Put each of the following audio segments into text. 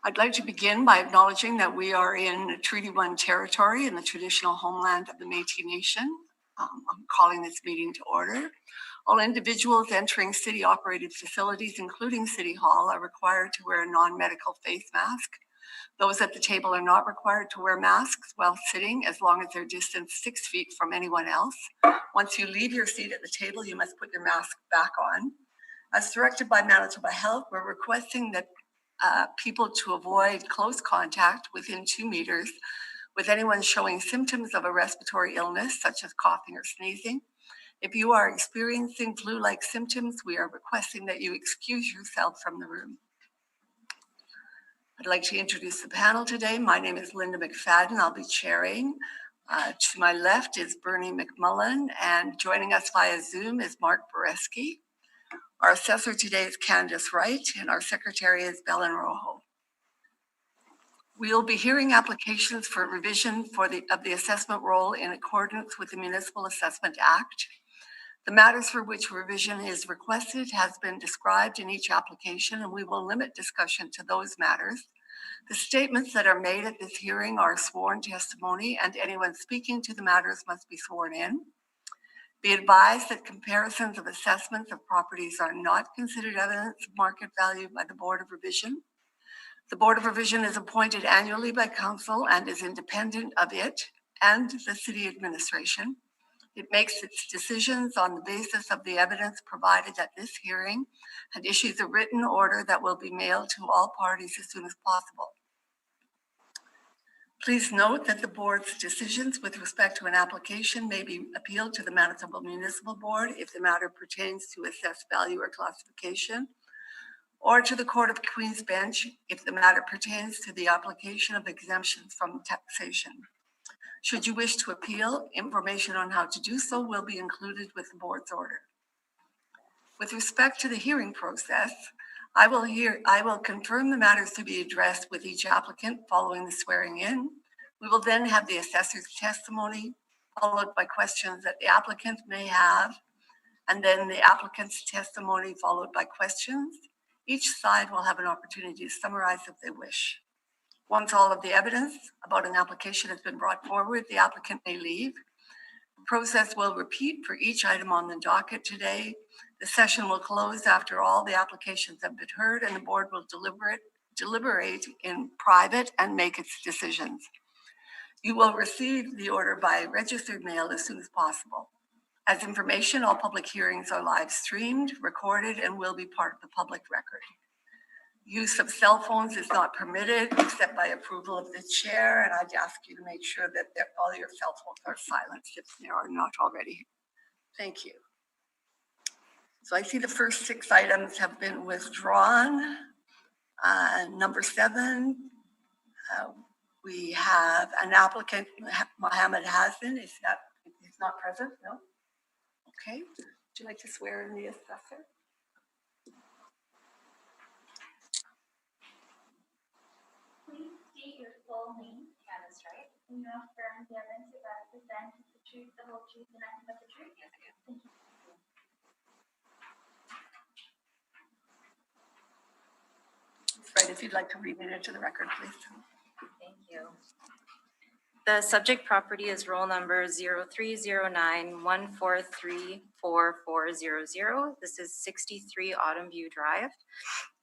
I'd like to begin by acknowledging that we are in Treaty 1 territory in the traditional homeland of the Métis Nation. I'm calling this meeting to order. All individuals entering city-operated facilities, including City Hall, are required to wear a non-medical face mask. Those at the table are not required to wear masks while sitting as long as they're distanced 6 feet from anyone else. Once you leave your seat at the table, you must put your mask back on. As directed by Manitoba Health, we're requesting that people to avoid close contact within 2 meters with anyone showing symptoms of a respiratory illness, such as coughing or sneezing. If you are experiencing flu-like symptoms, we are requesting that you excuse yourself from the room. I'd like to introduce the panel today. My name is Linda McFadden. I'll be chairing. To my left is Bernie McMullen, and joining us via Zoom is Mark Boreski. Our assessor today is Candace Wright, and our secretary is Belen Rojo. We'll be hearing applications for revision of the assessment roll in accordance with the Municipal Assessment Act. The matters for which revision is requested has been described in each application, and we will limit discussion to those matters. The statements that are made at this hearing are sworn testimony, and anyone speaking to the matters must be sworn in. Be advised that comparisons of assessments of properties are not considered evidence of market value by the Board of Revision. The Board of Revision is appointed annually by Council and is independent of it and the City Administration. It makes its decisions on the basis of the evidence provided at this hearing and issues a written order that will be mailed to all parties as soon as possible. Please note that the board's decisions with respect to an application may be appealed to the Manitoba Municipal Board if the matter pertains to assessed value or classification, or to the Court of Queen's Bench if the matter pertains to the application of exemptions from taxation. Should you wish to appeal, information on how to do so will be included with the board's order. With respect to the hearing process, I will confirm the matters to be addressed with each applicant following the swearing in. We will then have the assessor's testimony, followed by questions that the applicant may have, and then the applicant's testimony followed by questions. Each side will have an opportunity to summarize if they wish. Once all of the evidence about an application has been brought forward, the applicant may leave. The process will repeat for each item on the docket today. The session will close after all the applications have been heard, and the board will deliberate in private and make its decisions. You will receive the order by registered mail as soon as possible. As information, all public hearings are live streamed, recorded, and will be part of the public record. Use of cell phones is not permitted except by approval of the chair, and I'd ask you to make sure that all your cell phones are silenced if they are not already. Thank you. So I see the first 6 items have been withdrawn. Number 7, we have an applicant, Mohammed Hassan. He's not present, no? Okay. Would you like to swear in the assessor? Please state your full name, Candace Wright. You know, affirm the evidence you're about to present is the truth, the whole truth, and nothing but the truth. Yes, I do. Thank you. Right, if you'd like to read it into the record, please. Thank you. The subject property is roll number 030914344400. This is 63 Autumn View Drive.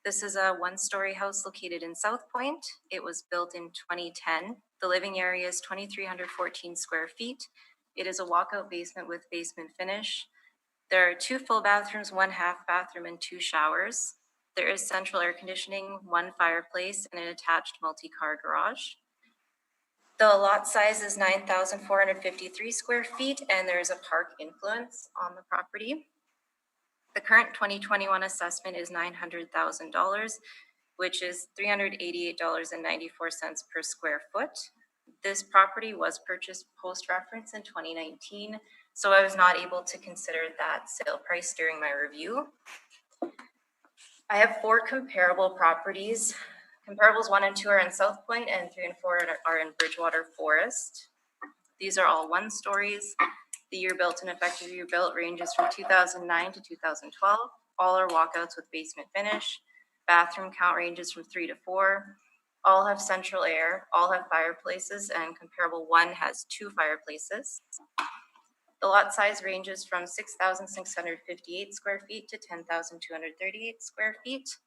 This is a 1-story house located in South Point. It was built in 2010. The living area is 2,314 square feet. It is a walkout basement with basement finish. There are 2 full bathrooms, 1 half bathroom, and 2 showers. There is central air conditioning, 1 fireplace, and an attached multi-car garage. The lot size is 9,453 square feet, and there is a park influence on the property. The current 2021 assessment is $900,000, which is $388.94 per square foot. This property was purchased post-reference in 2019, so I was not able to consider that sale price during my review. I have 4 comparable properties. Comparables 1 and 2 are in South Point, and 3 and 4 are in Bridgewater Forest. These are all 1 stories. The year built and effective year built ranges from 2009 to 2012. All are walkouts with basement finish. Bathroom count ranges from 3 to 4. All have central air, all have fireplaces, and comparable one has 2 fireplaces. The lot size ranges from 6,658 square feet to 10,238 square feet.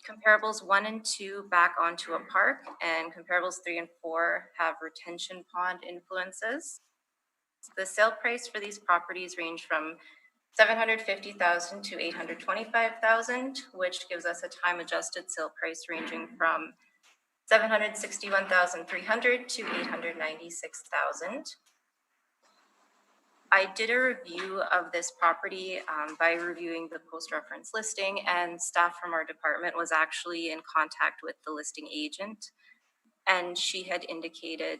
Comparables 1 and 2 back onto a park, and comparables 3 and 4 have retention pond influences. The sale price for these properties range from $750,000 to $825,000, which gives us a time-adjusted sale price ranging from $761,300 to $896,000. I did a review of this property by reviewing the post-reference listing, and staff from our department was actually in contact with the listing agent, and she had indicated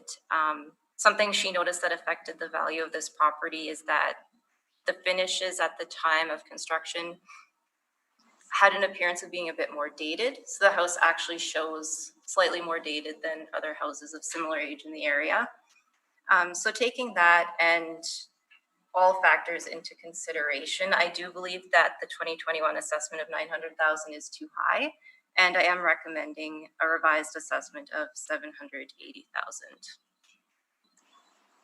something she noticed that affected the value of this property is that the finishes at the time of construction had an appearance of being a bit more dated. So the house actually shows slightly more dated than other houses of similar age in the area. So taking that and all factors into consideration, I do believe that the 2021 assessment of $900,000 is too high, and I am recommending a revised assessment of $780,000.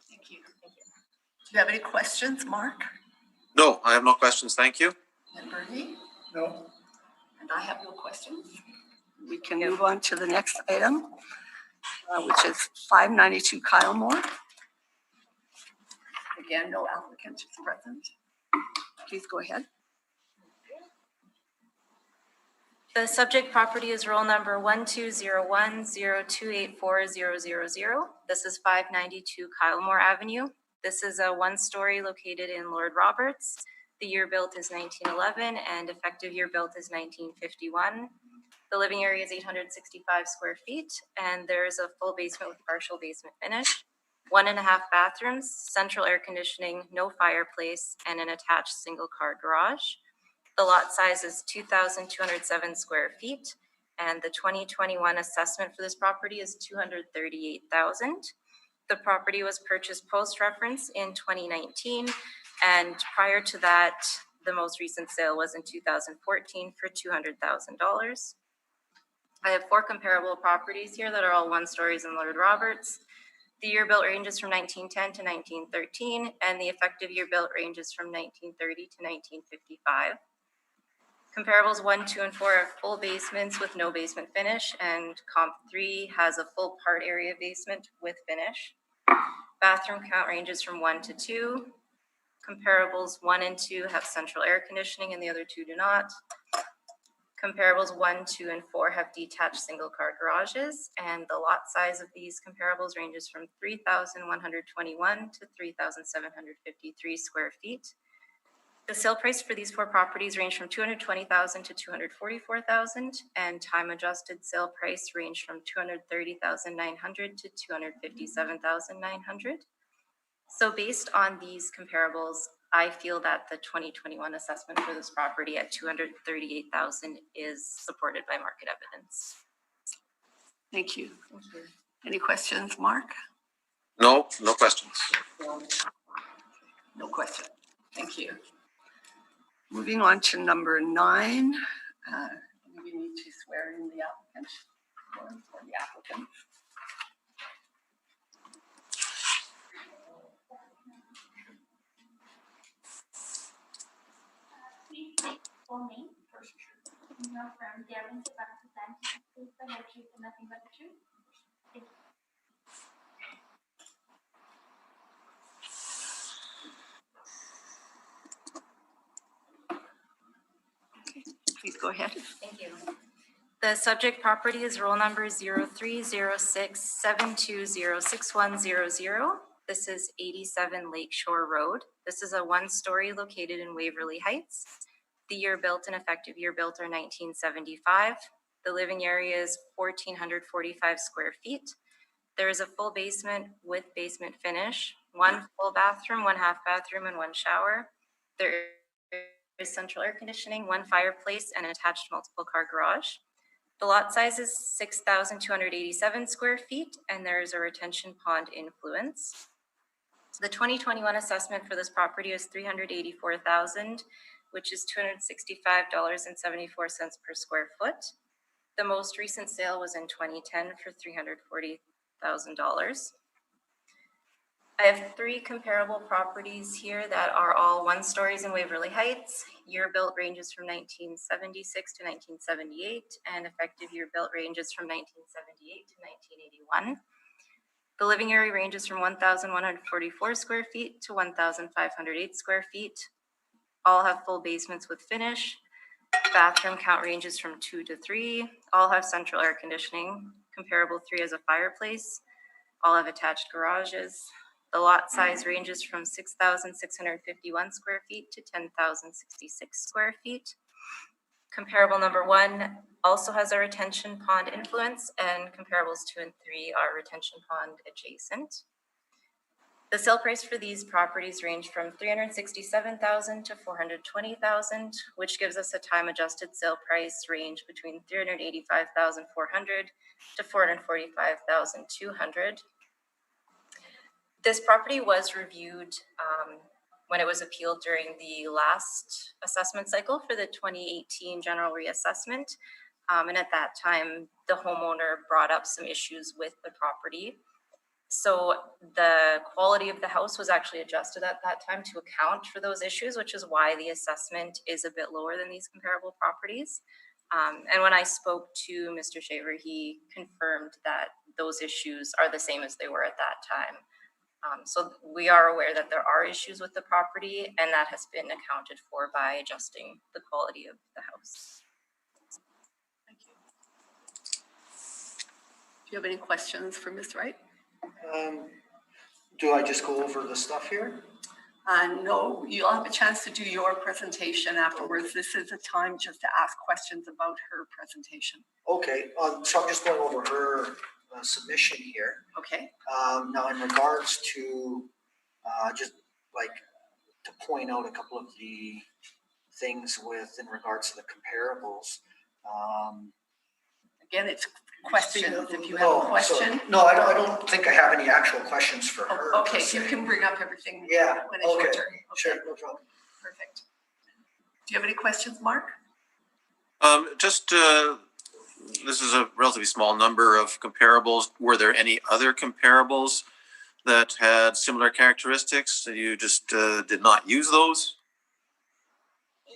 Thank you. Do you have any questions, Mark No, I have no questions. Thank you. and Bernie? No. And I have no questions. We can move on to the next item, which is 592 Kylemore. Again, no applicant is present. Please go ahead. The subject property is roll number 120102840000. This is 592 Kylemore Avenue. This is a 1-story located in Lord Roberts. The year built is 1911 and effective year built is 1951. The living area is 865 square feet, and there's a full basement with partial basement finish, 1.5 bathrooms, central air conditioning, no fireplace, and an attached single-car garage. The lot size is 2,207 square feet, and the 2021 assessment for this property is $238,000. The property was purchased post-reference in 2019, and prior to that, the most recent sale was in 2014 for $200,000. I have 4 comparable properties here that are all 1-stories in Lord Roberts. The year built ranges from 1910 to 1913, and the effective year built ranges from 1930 to 1955. Comparables 1, 2, and 4 have full basements with no basement finish, and comp 3 has a full part area basement with finish. Bathroom count ranges from 1 to 2. Comparables 1 and 2 have central air conditioning, and the other 2 do not. Comparables 1, 2, and 4 have detached single-car garages, and the lot size of these comparables ranges from 3,121 to 3,753 square feet. The sale price for these 4 properties range from $220,000 to $244,000, and time-adjusted sale price range from $230,900 to $257,900. So based on these comparables, I feel that the 2021 assessment for this property at $238,000 is supported by market evidence. Thank you. Thank you. Any questions, Mark? No, no questions. No question. Thank you. Moving on to number 9, we need to swear in the applicant or the applicant. Please state your full name. And your firm, the evidence you represent, please the whole truth and nothing but the truth. Thank you. Please go ahead. Thank you. The subject property is roll number 030672061000. This is 87 Lakeshore Road. This is a 1-story located in Waverly Heights. The year built and effective year built are 1975. The living area is 1,445 square feet. There is a full basement with basement finish, 1 full bathroom, 1 half bathroom, and 1 shower. There is central air conditioning, 1 fireplace, and an attached multiple car garage. The lot size is 6,287 square feet, and there is a retention pond influence. The 2021 assessment for this property is $384,000, which is $265.74 per square foot. The most recent sale was in 2010 for $340,000. I have 3 comparable properties here that are all 1-stories in Waverly Heights. Year built ranges from 1976 to 1978, and effective year built ranges from 1978 to 1981. The living area ranges from 1,144 square feet to 1,508 square feet. All have full basements with finish. Bathroom count ranges from 2 to 3. All have central air conditioning. Comparable 3 has a fireplace. All have attached garages. The lot size ranges from 6,651 square feet to 10,066 square feet. Comparable number 1 also has a retention pond influence, and comparables 2 and 3 are retention pond adjacent. The sale price for these properties range from $367,000 to $420,000, which gives us a time-adjusted sale price range between $385,400 to $445,200. This property was reviewed when it was appealed during the last assessment cycle for the 2018 general reassessment. And at that time, the homeowner brought up some issues with the property. So the quality of the house was actually adjusted at that time to account for those issues, which is why the assessment is a bit lower than these comparable properties. And when I spoke to Mr. Shaver, he confirmed that those issues are the same as they were at that time. So we are aware that there are issues with the property, and that has been accounted for by adjusting the quality of the house. Thank you. Do you have any questions for Ms. Wright? Do I just go over the stuff here? No, you'll have a chance to do your presentation afterwards. This is a time just to ask questions about her presentation. Okay, so I'm just going over her submission here. Okay. Now in regards to, just like to point out a couple of the things in regards to the comparables. Again, it's questions. If you have a question. No, I don't think I have any actual questions for her. Okay, you can bring up everything Yeah, when it's your turn. Okay. Sure, no problem. Perfect. Do you have any questions, Mark? This is a relatively small number of comparables. Were there any other comparables that had similar characteristics that you just did not use those?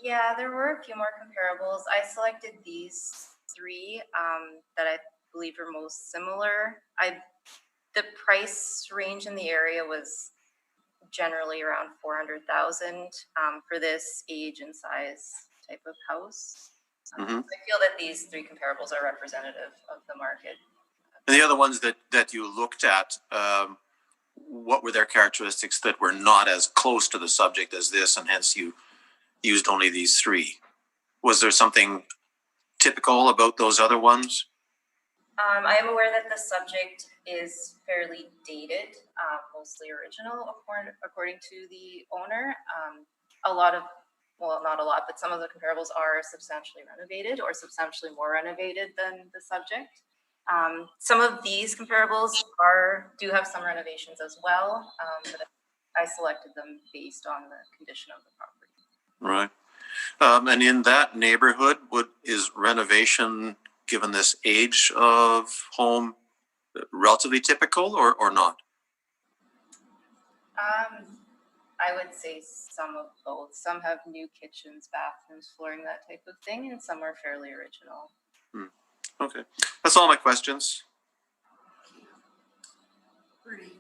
Yeah, there were a few more comparables. I selected these 3 that I believe are most similar. The price range in the area was generally around $400,000 for this age and size type of house. So I feel that these 3 comparables are representative of the market. And the other ones that you looked at, what were their characteristics that were not as close to the subject as this, and hence you used only these 3? Was there something typical about those other ones? I am aware that the subject is fairly dated, mostly original, according to the owner. Not a lot, but some of the comparables are substantially renovated or substantially more renovated than the subject. Some of these comparables do have some renovations as well, but I selected them based on the condition of the property. Right. And in that neighborhood, is renovation, given this age of home, relatively typical or not? I would say some of both. Some have new kitchens, bathrooms, flooring, that type of thing, and some are fairly original. Okay. That's all my questions. Rudy.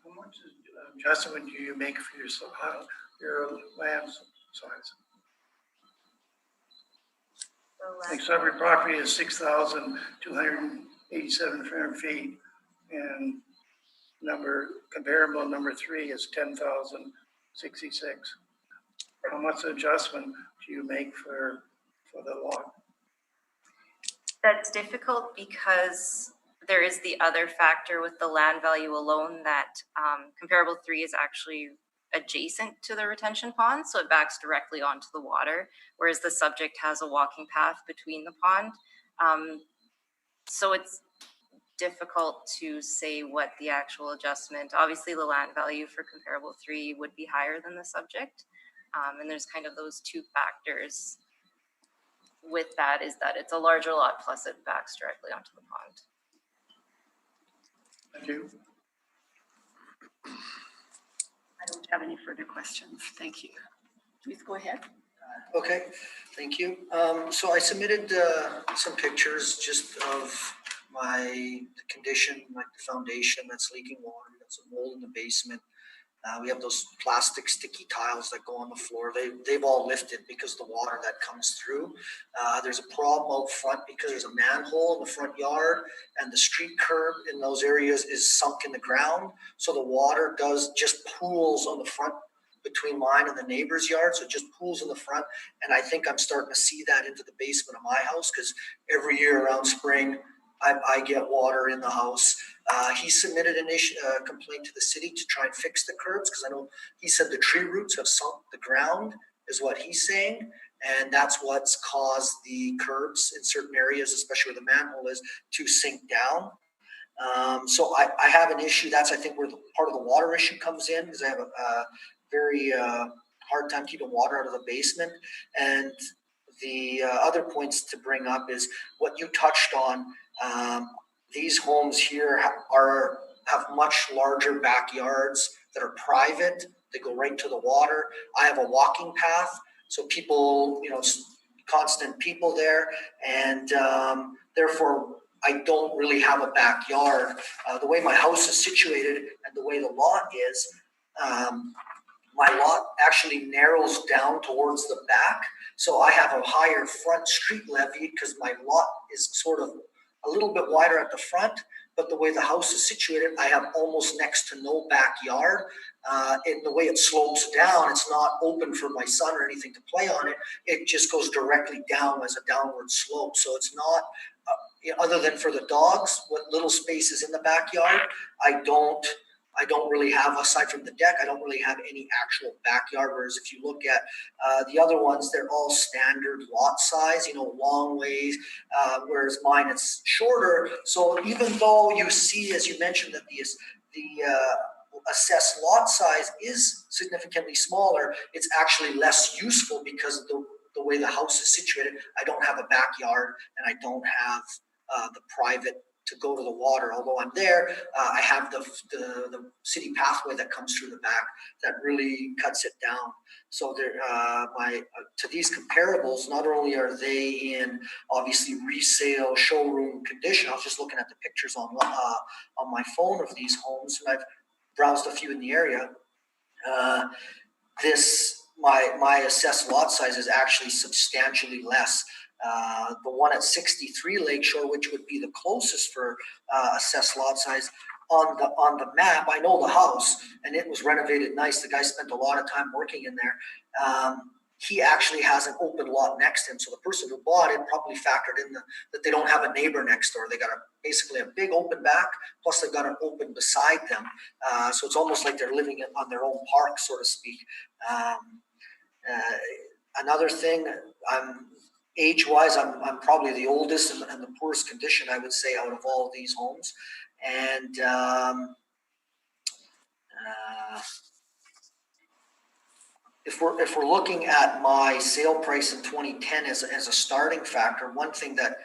How much adjustment do you make for your land size? Like, so every property is 6,287 feet, and comparable number 3 is 10,066. How much adjustment do you make for the lot? That's difficult because there is the other factor with the land value alone that comparable 3 is actually adjacent to the retention pond, so it backs directly onto the water, whereas the subject has a walking path between the pond. So it's difficult to say what the actual adjustment. Obviously, the land value for comparable 3 would be higher than the subject, and there's kind of those 2 factors. with that is that it's a larger lot, plus it backs directly onto the pond. Thank you. I don't have any further questions. Thank you. Please go ahead. Okay, thank you. So I submitted some pictures just of the condition, like the foundation that's leaking water, we got some mold in the basement. We have those plastic sticky tiles that go on the floor. They've all lifted because of the water that comes through. There's a problem out front because there's a manhole in the front yard, and the street curb in those areas is sunk in the ground. So the water just pools on the front between mine and the neighbor's yard. So it just pools in the front. And I think I'm starting to see that into the basement of my house, because every year around spring, I get water in the house. He submitted a complaint to the city to try and fix the curbs, because I know he said the tree roots have sunk the ground, is what he's saying. And that's what's caused the curbs in certain areas, especially where the manhole is, to sink down. So I have an issue. That's, I think, where part of the water issue comes in, because I have a very hard time keeping water out of the basement. And the other points to bring up is what you touched on. These homes here have much larger backyards that are private. They go right to the water. I have a walking path, so people, constant people there, and therefore I don't really have a backyard. The way my house is situated and the way the lot is, my lot actually narrows down towards the back. So I have a higher front street levy because my lot is sort of a little bit wider at the front, but the way the house is situated, I have almost next to no backyard. In the way it slopes down, it's not open for my son or anything to play on it. It just goes directly down as a downward slope. So it's not, other than for the dogs, what little space is in the backyard, I don't really have, aside from the deck, I don't really have any actual backyard. Whereas if you look at the other ones, they're all standard lot size, long ways, whereas mine it's shorter. So even though you see, as you mentioned, that the assessed lot size is significantly smaller, it's actually less useful because of the way the house is situated. I don't have a backyard, and I don't have the private to go to the water. Although I'm there, I have the city pathway that comes through the back that really cuts it down. So to these comparables, not only are they in obviously resale showroom condition. I was just looking at the pictures on my phone of these homes, and I've browsed a few in the area. My assessed lot size is actually substantially less. The one at 63 Lakeshore, which would be the closest for assessed lot size on the map, I know the house, and it was renovated nice. The guy spent a lot of time working in there. He actually has an open lot next to him, so the person who bought it probably factored in that they don't have a neighbor next door. They got basically a big open back, plus they've got an open beside them. So it's almost like they're living on their own park, so to speak. Another thing, age-wise, I'm probably the oldest and the poorest condition, I would say, out of all of these homes. And if we're looking at my sale price in 2010 as a starting factor, one thing that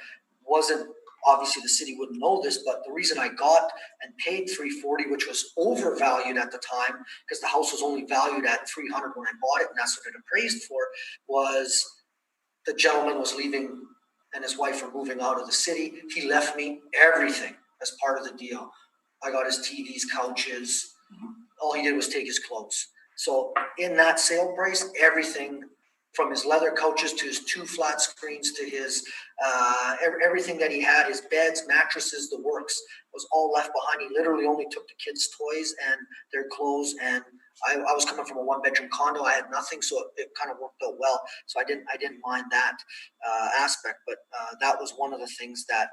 wasn't, obviously the city wouldn't know this, but the reason I got and paid $340, which was overvalued at the time, because the house was only valued at $300 when I bought it, and that's what it appraised for, was the gentleman was leaving and his wife were moving out of the city. He left me everything as part of the deal. I got his TVs, couches. All he did was take his clothes. So in that sale price, everything from his leather couches to his 2 flat screens to his everything that he had, his beds, mattresses, the works, was all left behind. He literally only took the kids' toys and their clothes, and I was coming from a 1-bedroom condo. I had nothing, so it kind of worked out well. So I didn't mind that aspect, but that was one of the things that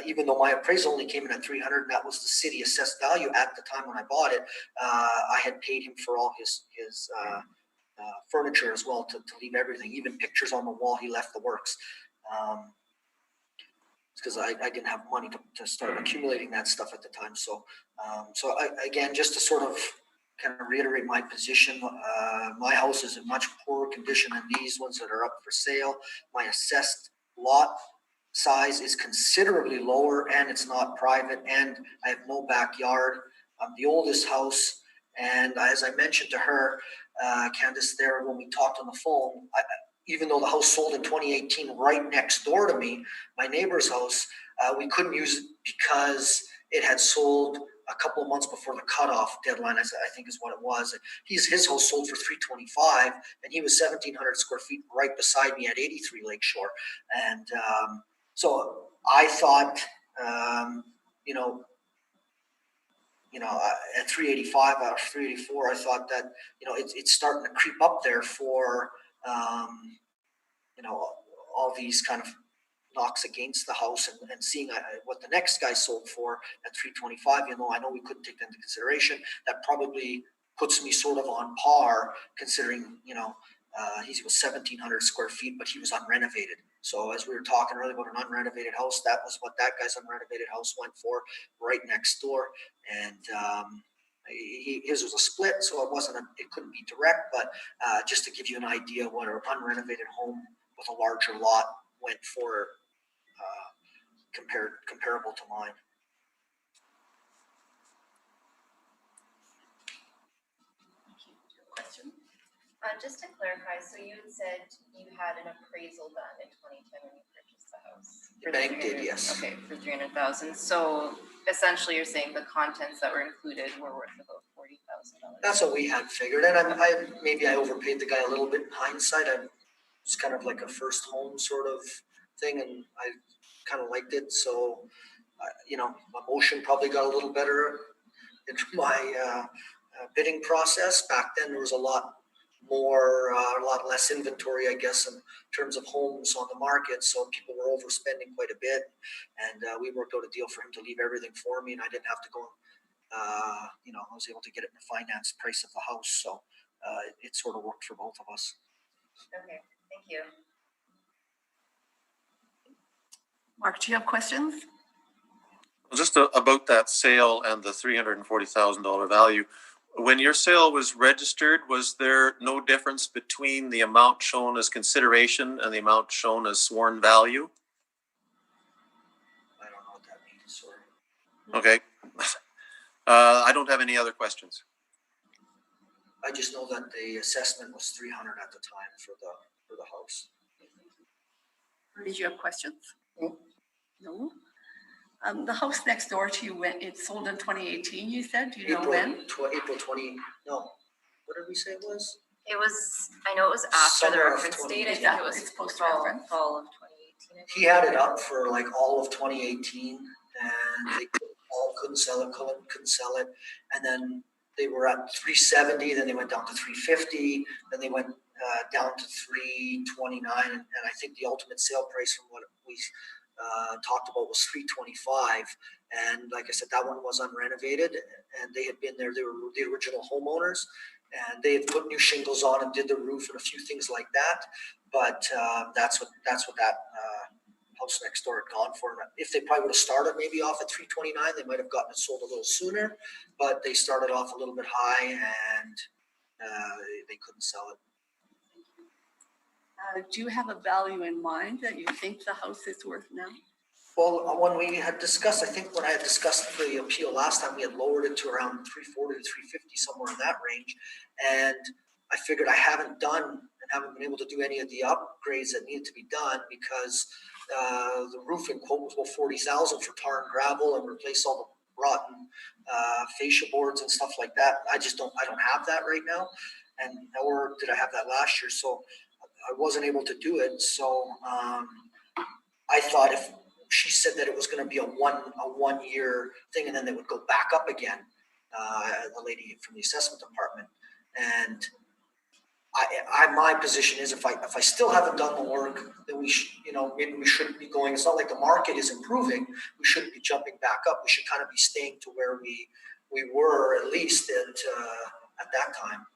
even though my appraisal only came in at $300, and that was the city assessed value at the time when I bought it, I had paid him for all his furniture as well to leave everything, even pictures on the wall. He left the works. Because I didn't have money to start accumulating that stuff at the time. So again, just to sort of kind of reiterate my position, my house is in much poorer condition than these ones that are up for sale. My assessed lot size is considerably lower, and it's not private, and I have no backyard. I'm the oldest house, and as I mentioned to her, Candace, there when we talked on the phone, even though the house sold in 2018 right next door to me, my neighbor's house, we couldn't use it because it had sold a couple of months before the cutoff deadline, I think is what it was. His house sold for $325, and he was 1,700 square feet right beside me at 83 Lakeshore. And so I thought, at 385 or 384, I thought that, it's starting to creep up there for, all these kind of knocks against the house, and seeing what the next guy sold for at 325, I know we couldn't take that into consideration. That probably puts me sort of on par, considering, he was 1,700 square feet, but he was unrenovated. So as we were talking earlier about an unrenovated house, that was what that guy's unrenovated house went for, right next door. And his was a split, so it couldn't be direct, but just to give you an idea what an unrenovated home with a larger lot went for, comparable to mine. Question? Just to clarify, so you had said you had an appraisal done in 2010 when you purchased the house? The bank did, yes. Okay, for 300,000. So essentially you're saying the contents that were included were worth about $40,000. That's what we had figured, and I overpaid the guy a little bit in hindsight. It's kind of like a first home sort of thing, and I kind of liked it. So, my motion probably got a little better into my bidding process. Back then, there was a lot less inventory, I guess, in terms of homes on the market. So people were overspending quite a bit, and we worked out a deal for him to leave everything for me, and I didn't have to go. I was able to get it in the finance price of the house, so it sort of worked for both of us. Okay, thank you. Mark, do you have questions? Just about that sale and the $340,000 value. When your sale was registered, was there no difference between the amount shown as consideration and the amount shown as sworn value? I don't know what that means, sorry. Okay. I don't have any other questions. I just know that the assessment was 300 at the time for the house. Or did you have questions? No. No? The house next door to you, it sold in 2018, you said? Do you know April when? April 20. No, what did we say it was? It was, I know it was after the Summer of reference 20. date. I think Yeah, it was it's post fall reference. of 2018. He had it up for like all of 2018, and they couldn't sell it, and then they were at 370, then they went down to 350, then they went down to 329, and I think the ultimate sale price from what we talked about was 325. And like I said, that one was unrenovated, and they had been there. They were the original homeowners, and they had put new shingles on and did the roof and a few things like that. But that's what that house next door had gone for. And if they probably would have started maybe off at 329, they might have gotten it sold a little sooner. But they started off a little bit high, and they couldn't sell it. Do you have a value in mind that you think the house is worth now? Well, when we had discussed, I think when I had discussed the appeal last time, we had lowered it to around 340 to 350, somewhere in that range. And I figured I haven't been able to do any of the upgrades that needed to be done because the roofing quote was about 40,000 for tar and gravel and replace all the rotten fascia boards and stuff like that. I don't have that right now, or did I have that last year? So I wasn't able to do it. So I thought if she said that it was going to be a 1 year thing, and then they would go back up again, the lady from the assessment department. And my position is if I still haven't done the work, then maybe we shouldn't be going. It's not like the market is improving. We shouldn't be jumping back up. We should kind of be staying to where we were at least at that time,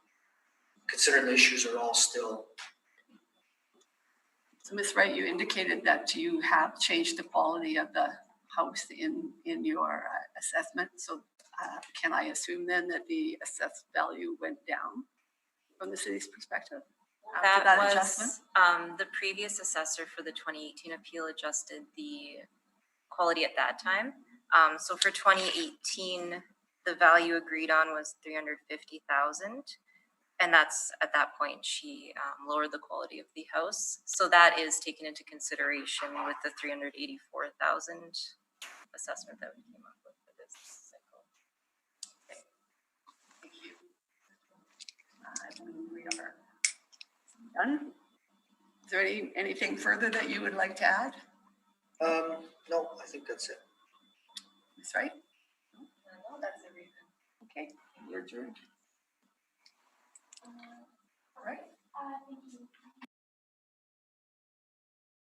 considering the issues are all still. So Ms. Wright, you indicated that you have changed the quality of the house in your assessment. So can I assume then that the assessed value went down from the city's perspective? after that adjustment? The previous assessor for the 2018 appeal adjusted the quality at that time. So for 2018, the value agreed on was 350,000. And that's, at that point, she lowered the quality of the house. So that is taken into consideration with the 384,000 assessment that we came up with for this cycle. Thank you. I believe we are done. Is there anything further that you would like to add? No, I think that's it. Ms. Wright? No, that's everything. Okay, you're adjourned. All right. Thank you.